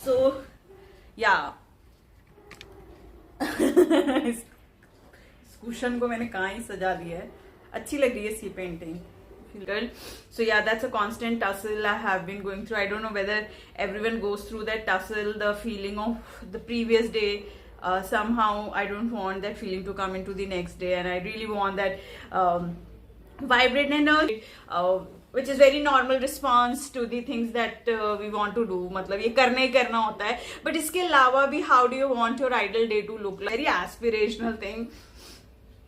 So yeah. इस cushion को मैंने कहाँ ही सजा दिया है. अच्छी लग रही है सी painting. So yeah, that's a constant tussle I have been going through. I don't know whether everyone goes through that tussle, the feeling of the previous day. Somehow I don't want that feeling to come into the next day, and I really want that vibrant energy, which is very normal response to the things that we want to do. मतलब ये करना ही करना होता है. But इसके अलावा भी how do you want your ideal day to look like? Very aspirational thing.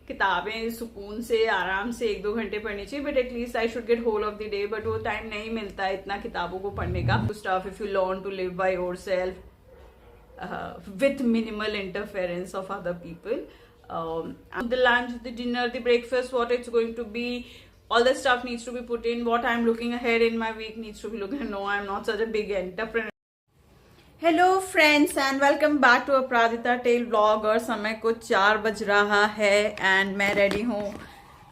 किताबें सुकून से आराम से 1-2 घंटे पढ़नी चाहिए, but at least I should get whole of the day. But वो टाइम नहीं मिलता है इतना किताबों को पढ़ने का. Stuff if you learn to live by yourself with minimal interference of other people. The lunch, the dinner, the breakfast, what it's going to be, all the stuff needs to be put in. What I'm looking ahead in my week needs to be looking. No, I'm not such a big entrepreneur. Hello friends and welcome back to Aparajita tale vlog. और समय को 4 बज रहा है and मैं ready हूँ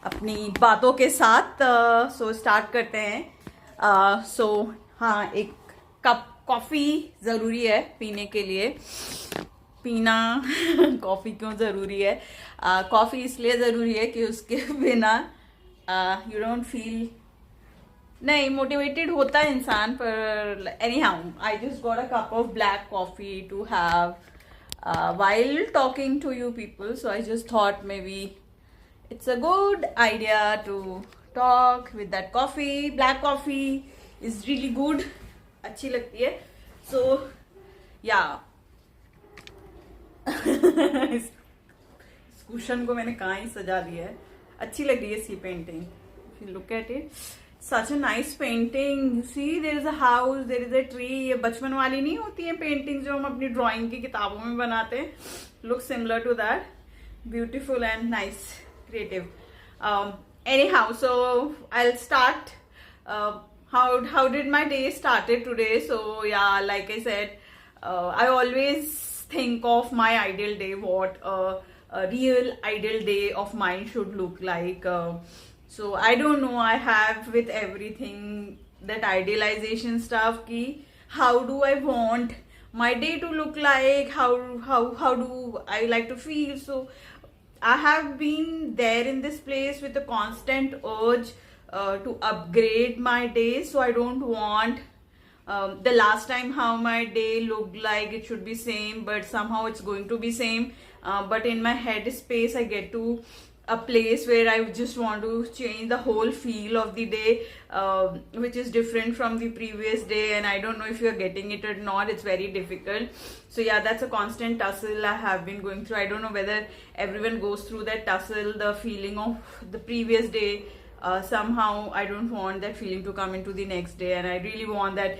अपनी बातों के साथ. सो स्टार्ट करते हैं. सो हाँ, एक कप कॉफ़ी ज़रूरी है पीने के लिए. पीना कॉफ़ी क्यों ज़रूरी है? कॉफ़ी इसलिए ज़रूरी है कि उसके बिना यू डोंट फील, नहीं मोटिवेटेड होता है इंसान. पर anyhow I just got a cup of black coffee to have while talking to you people. So I just thought maybe it's a good idea to talk with that coffee. Black coffee is really good, अच्छी लगती है. So yeah. इस cushion को मैंने कहाँ ही सजा दिया है. अच्छी लग रही है सी painting. If you look at it, such a nice painting. You see, there is a house, there is a tree. ये बचपन वाली नहीं होती है पेंटिंग जो हम अपनी ड्राइंग की किताबों में बनाते हैं. Looks similar to that. Beautiful and nice, creative. Anyhow, so I'll start. How did my day started today? So yeah, like I said, I always think of my ideal day, what a real ideal day of mine should look like. So I don't know, I have with everything that idealization stuff ki how do I want my day to look like, how do I like to feel. So I have been there in this place with a constant urge to upgrade my day. So I don't want the last time how my day looked like it should be same, but somehow it's going to be same. But in my head space I get to a place where I just want to change the whole feel of the day, which is different from the previous day. And I don't know if you're getting it or not. It's very difficult. So yeah, that's a constant tussle I have been going through. I don't know whether everyone goes through that tussle, the feeling of the previous day. Somehow I don't want that feeling to come into the next day, and I really want that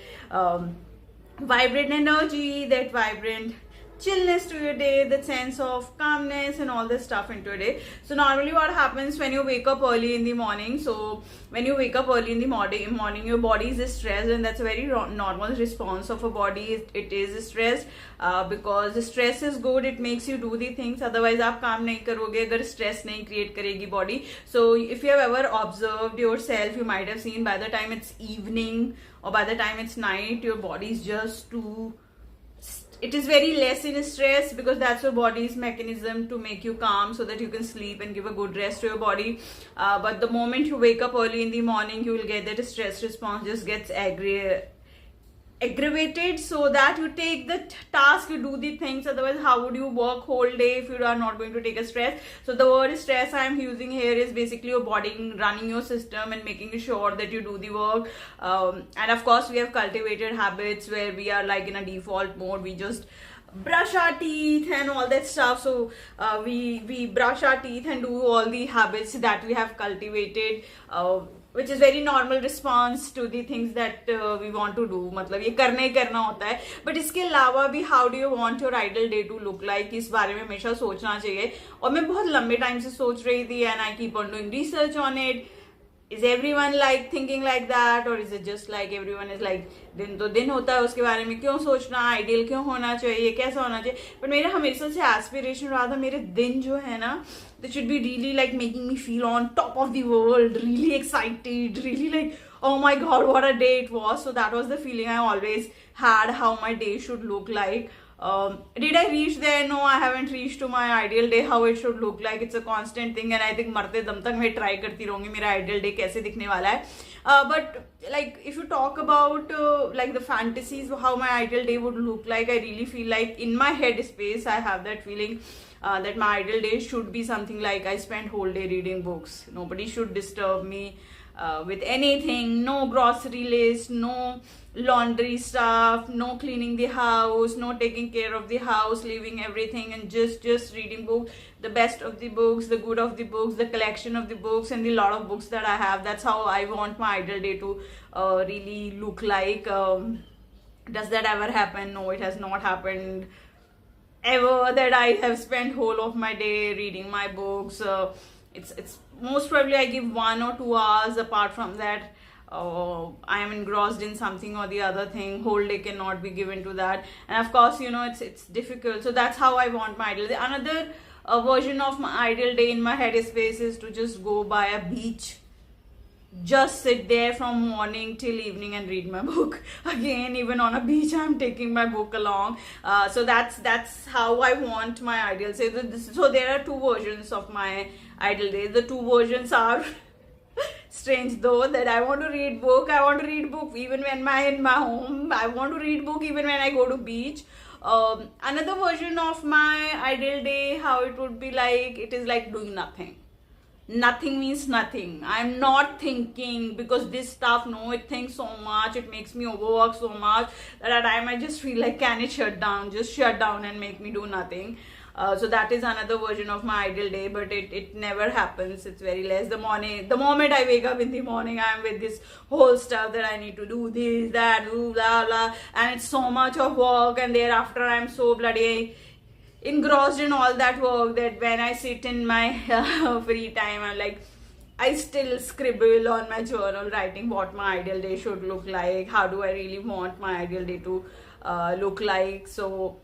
vibrant energy, that vibrant chillness to your day, that sense of calmness and all this stuff into your day. So normally what happens when you wake up early in the morning, so when you wake up early in the morning your body is stressed, and that's a very normal response of a body. It is stressed because stress is good, it makes you do the things. Otherwise आप काम नहीं करोगे अगर stress नहीं create करेगी body. So if you have ever observed yourself, you might have seen by the time it's evening or by the time it's night, your body is just too, it is very less in stress, because that's your body's mechanism to make you calm so that you can sleep and give a good rest to your body. But the moment you wake up early in the morning, you will get that stress response just gets aggravated, so that you take the task, you do the things. Otherwise how would you work whole day if you are not going to take a stress? So the word stress I am using here is basically your body running your system and making sure that you do the work. And of course we have cultivated habits where we are like in a default mode, we just brush our teeth and all that stuff. So we brush our teeth and do all the habits that we have cultivated, which is very normal response to the things that we want to do. मतलब ये करना ही करना होता है. But इसके अलावा भी how do you want your ideal day to look like, इस बारे में हमेशा सोचना चाहिए. और मैं बहुत लंबे टाइम से सोच रही थी, and I keep on doing research on it. Is everyone like thinking like that, or is it just like everyone is like दिन तो दिन होता है, उसके बारे में क्यों सोचना, आइडियल क्यों होना चाहिए, कैसा होना चाहिए. बट मेरा हमेशा से एस्पिरेशन रहा था, मेरे दिन जो है ना, they should be really like making me feel on top of the world, really excited, really like oh my god what a day it was. So that was the feeling I always had how my day should look like. Did I reach there? No, I haven't reached to my ideal day, how it should look like. It's a constant thing, and I think मरते दम तक मैं try करती रहूंगी मेरा ideal day कैसे दिखने वाला है. But like if you talk about like the fantasies how my ideal day would look like, I really feel like in my head space I have that feeling that my ideal day should be something like I spend whole day reading books. Nobody should disturb me with anything. No grocery list, no laundry stuff, no cleaning the house, no taking care of the house, leaving everything and just reading books, the best of the books, the good of the books, the collection of the books, and the lot of books that I have. That's how I want my ideal day to really look like. Does that ever happen? No, it has not happened ever that I have spent whole of my day reading my books. It's most probably I give 1 or 2 hours. Apart from that, I am engrossed in something or the other thing. Whole day cannot be given to that, and of course, you know, it's difficult. So that's how I want my ideal day. Another version of my ideal day in my headspace is to just go by a beach, just sit there from morning till evening and read my book. Again, even on a beach I'm taking my book along. So that's how I want my ideal day. So there are 2 versions of my ideal day. The 2 versions are strange though, that I want to read book. I want to read book even when I'm in my home. I want to read book even when I go to beach. Another version of my ideal day, how it would be like, it is like doing nothing. Nothing means nothing. I'm not thinking, because this stuff, no, it thinks so much, it makes me overwork so much that at time I just feel like, can it shut down? Just shut down and make me do nothing. So that is another version of my ideal day, but it never happens. It's very less. The moment I wake up in the morning, I'm with this whole stuff that I need to do this, that, do, blah, blah, and it's so much of work, and thereafter I'm so bloody engrossed in all that work that when I sit in my free time, I'm like, I still scribble on my journal, writing what my ideal day should look like. How do I really want my ideal day to look like? So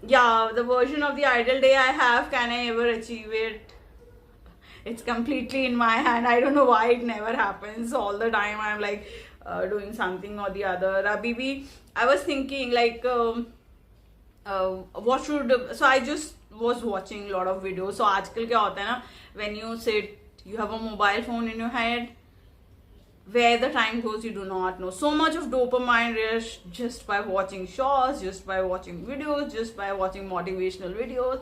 yeah, the version of the ideal day I have, can I ever achieve it? It's completely in my hand. I don't know why it never happens. All the time I'm like doing something or the other. Abhi, I was thinking like what should, so I just was watching a lot of videos. So आजकल क्या होता है ना, when you sit, you have a mobile phone in your hand, where the time goes you do not know. So much of dopamine rush just by watching shows, just by watching videos, just by watching motivational videos.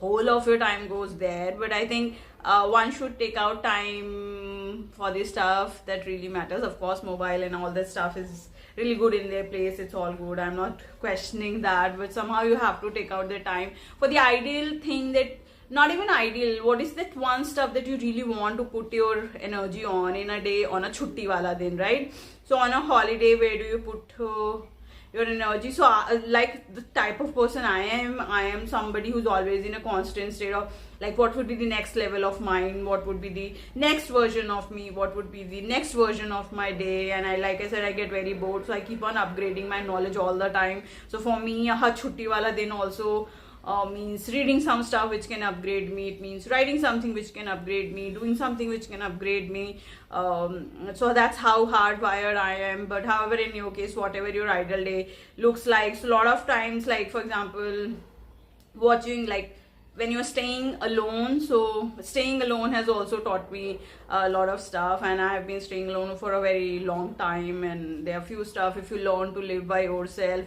Whole of your time goes there. But I think one should take out time for the stuff that really matters. Of course, mobile and all that stuff is really good in their place. It's all good. I'm not questioning that. But somehow you have to take out the time for the ideal thing, that not even ideal, what is that one stuff that you really want to put your energy on in a day, on a chutti wala din, right? So on a holiday, where do you put your energy? So like the type of person I am somebody who's always in a constant state of like, what would be the next level of mine, what would be the next version of me, what would be the next version of my day. And I, like I said, I get very bored, so I keep on upgrading my knowledge all the time. So for me, a chutti wala din also means reading some stuff which can upgrade me. It means writing something which can upgrade me, doing something which can upgrade me. So that's how hardwired I am. But however, in your case, whatever your ideal day looks like, so a lot of times, like for example, watching, like when you're staying alone, so staying alone has also taught me a lot of stuff, and I have been staying alone for a very long time. And there are few stuff, if you learn to live by yourself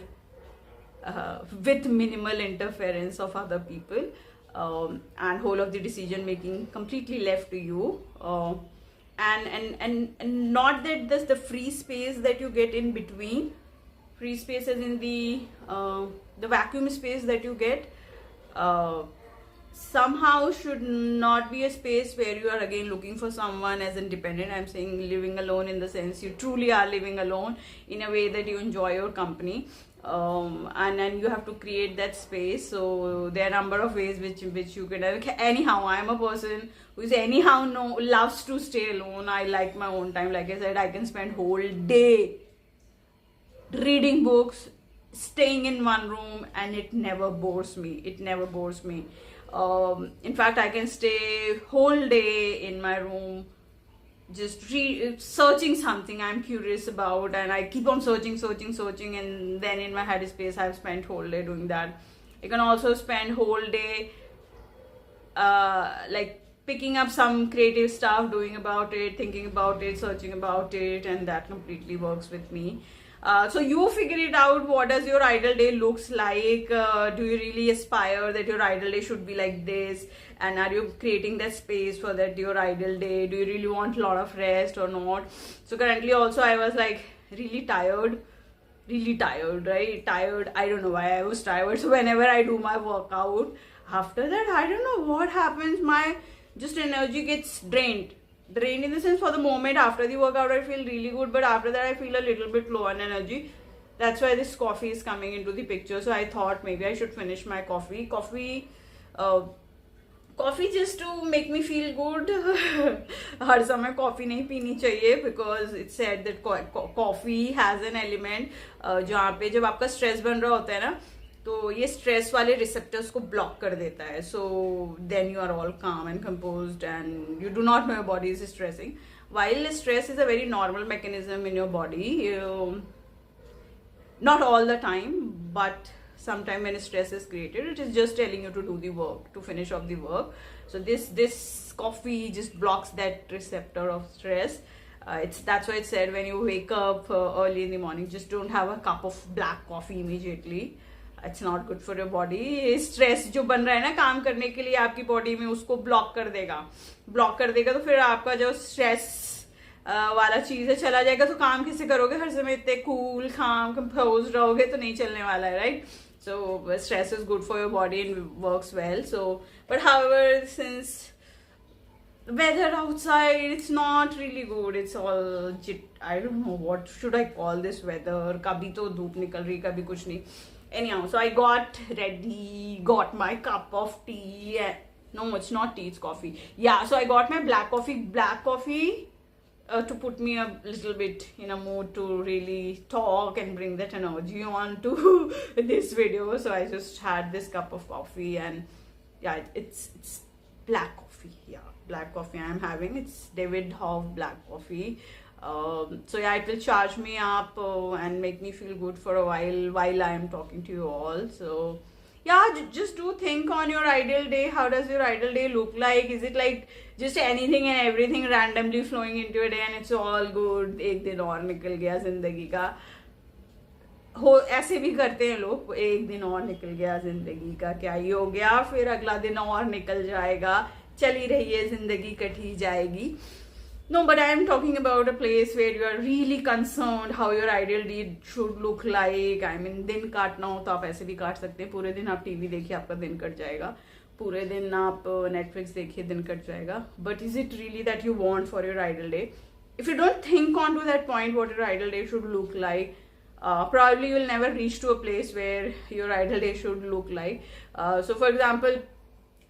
with minimal interference of other people, and whole of the decision making completely left to you, and not that there's the free space that you get in between. Free space as in the vacuum space that you get somehow should not be a space where you are again looking for someone as independent. I'm saying living alone in the sense you truly are living alone in a way that you enjoy your company, and then you have to create that space. So there are a number of ways which you can. Anyhow, I'm a person who is anyhow loves to stay alone. I like my own time. Like I said, I can spend whole day reading books, staying in one room, and it never bores me. In fact, I can stay whole day in my room just searching something I'm curious about, and I keep on searching, and then in my headspace I've spent whole day doing that. You can also spend whole day like picking up some creative stuff, doing about it, thinking about it, searching about it, and that completely works with me. So you figure it out. What does your ideal day looks like? Do you really aspire that your ideal day should be like this? And are you creating that space for that your ideal day? Do you really want a lot of rest or not? So currently also I was like really tired, right? Tired. I don't know why I was tired. So whenever I do my workout, after that, I don't know what happens. My just energy gets drained in the sense, for the moment after the workout I feel really good, but after that I feel a little bit low on energy. That's why this coffee is coming into the picture. So I thought maybe I should finish my coffee just to make me feel good. हर समय coffee नहीं पीनी चाहिए, because it's said that coffee has an element जहाँ पे जब आपका stress बन रहा होता है ना, तो ये स्ट्रेस वाले रिसेप्टर्स को ब्लॉक कर देता है. So then you are all calm and composed and you do not know your body is stressing. While stress is a very normal mechanism in your body, not all the time, but sometime when stress is created, it is just telling you to do the work, to finish off the work. So this coffee just blocks that receptor of stress. That's why it's said when you wake up early in the morning, just don't have a cup of black coffee immediately. It's not good for your body. Stress जो बन रहा है ना काम करने के लिए आपकी बॉडी में, उसको ब्लॉक कर देगा तो फिर आपका जो स्ट्रेस वाला चीज है चला जाएगा. तो काम कैसे करोगे? हर समय इतने कूल काम कंपोज रहोगे तो नहीं चलने वाला है, right? So stress is good for your body and works well. So, but however, since weather outside, it's not really good. It's all I don't know what should I call this weather. Kabhi to dhoop nikal rahi, kabhi kuch nahi. Anyhow, so I got ready, got my cup of tea. No, it's not tea, it's coffee. Yeah, so I got my black coffee to put me a little bit in a mood to really talk and bring that energy on to this video. So I just had this cup of coffee, and yeah, it's black coffee. Yeah, black coffee I'm having. It's David Hoff black coffee. So yeah, it will charge me up and make me feel good for a while I am talking to you all. So yeah, just do think on your ideal day. How does your ideal day look like? Is it like just anything and everything randomly flowing into your day and it's all good? एक दिन और निकल गया जिंदगी का. हो ऐसे भी करते हैं लोग, एक दिन और निकल गया जिंदगी का, क्या ही हो गया, फिर अगला दिन और निकल जाएगा, चली रही है जिंदगी, कटी जाएगी. No, but I am talking about a place where you are really concerned how your ideal day should look like. I mean, दिन काटना हो तो आप ऐसे भी काट सकते हैं. पूरे दिन आप टीवी देखिए, आपका दिन कट जाएगा. पूरे दिन आप Netflix देखिए, दिन कट जाएगा. But is it really that you want for your ideal day? If you don't think on to that point what your ideal day should look like, probably you will never reach to a place where your ideal day should look like. So for example,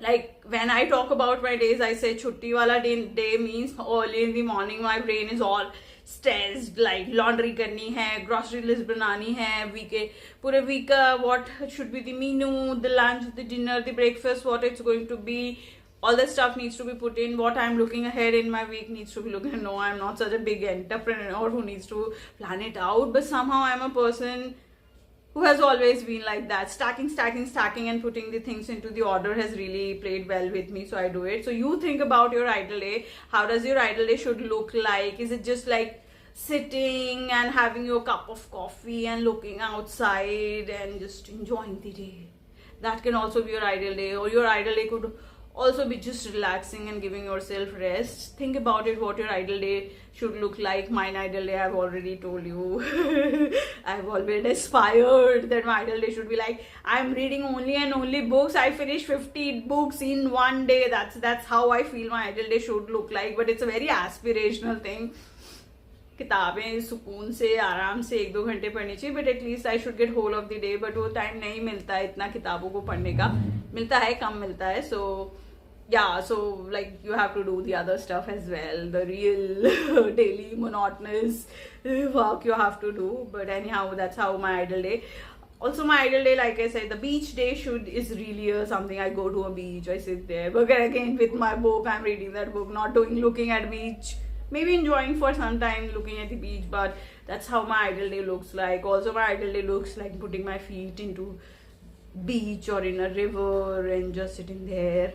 like when I talk about my days, I say chutti wala day means early in the morning my brain is all stressed, like laundry करनी है, grocery list बनानी है, पूरे week का what should be the menu, the lunch, the dinner, the breakfast, what it's going to be, all that stuff needs to be put in. What I'm looking ahead in my week needs to be looking. No, I'm not such a big entrepreneur who needs to plan it out, but somehow I'm a person who has always been like that. Stacking and putting the things into the order has really played well with me, so I do it. So you think about your ideal day. How does your ideal day should look like? Is it just like sitting and having your cup of coffee and looking outside and just enjoying the day? That can also be your ideal day. Or your ideal day could also be just relaxing and giving yourself rest. Think about it, what your ideal day should look like. My ideal day, I've already told you. I've always aspired that my ideal day should be like, I'm reading only and only books. I finish 50 books in one day. That's how I feel my ideal day should look like. But it's a very aspirational thing. किताबें सुकून से आराम से 1-2 घंटे पढ़नी चाहिए, but at least I should get whole of the day. But वो time नहीं मिलता है इतना किताबों को पढ़ने का, मिलता है कम मिलता है. सो yeah, so like you have to do the other stuff as well, the real daily monotonous work you have to do. But anyhow, that's how my ideal day. Also my ideal day, like I said, the beach day is really something. I go to a beach, I sit there, but again with my book, I'm reading that book, not looking at beach, maybe enjoying for some time, looking at the beach. But that's how my ideal day looks like. Also, my ideal day looks like putting my feet into beach or in a river and just sitting there.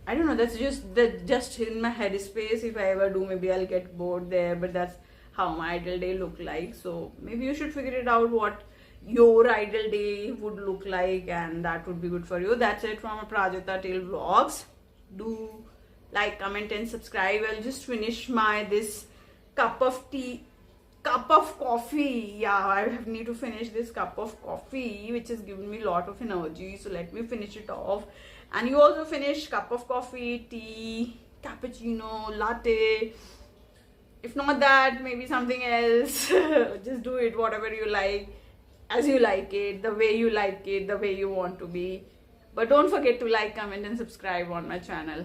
I don't know, that's just in my head space. If I ever do, maybe I'll get bored there, but that's how my ideal day look like. So maybe you should figure it out what your ideal day would look like, and that would be good for you. That's it from Prajakta Tail Vlogs. Do like, comment and subscribe. I'll just finish my this cup of coffee. Yeah, I need to finish this cup of coffee, which has given me a lot of energy. So let me finish it off. And you also finish cup of coffee, tea, cappuccino, latte. If not that, maybe something else. Just do it whatever you like, as you like it, the way you like it, the way you want to be. But don't forget to like, comment and subscribe on my channel.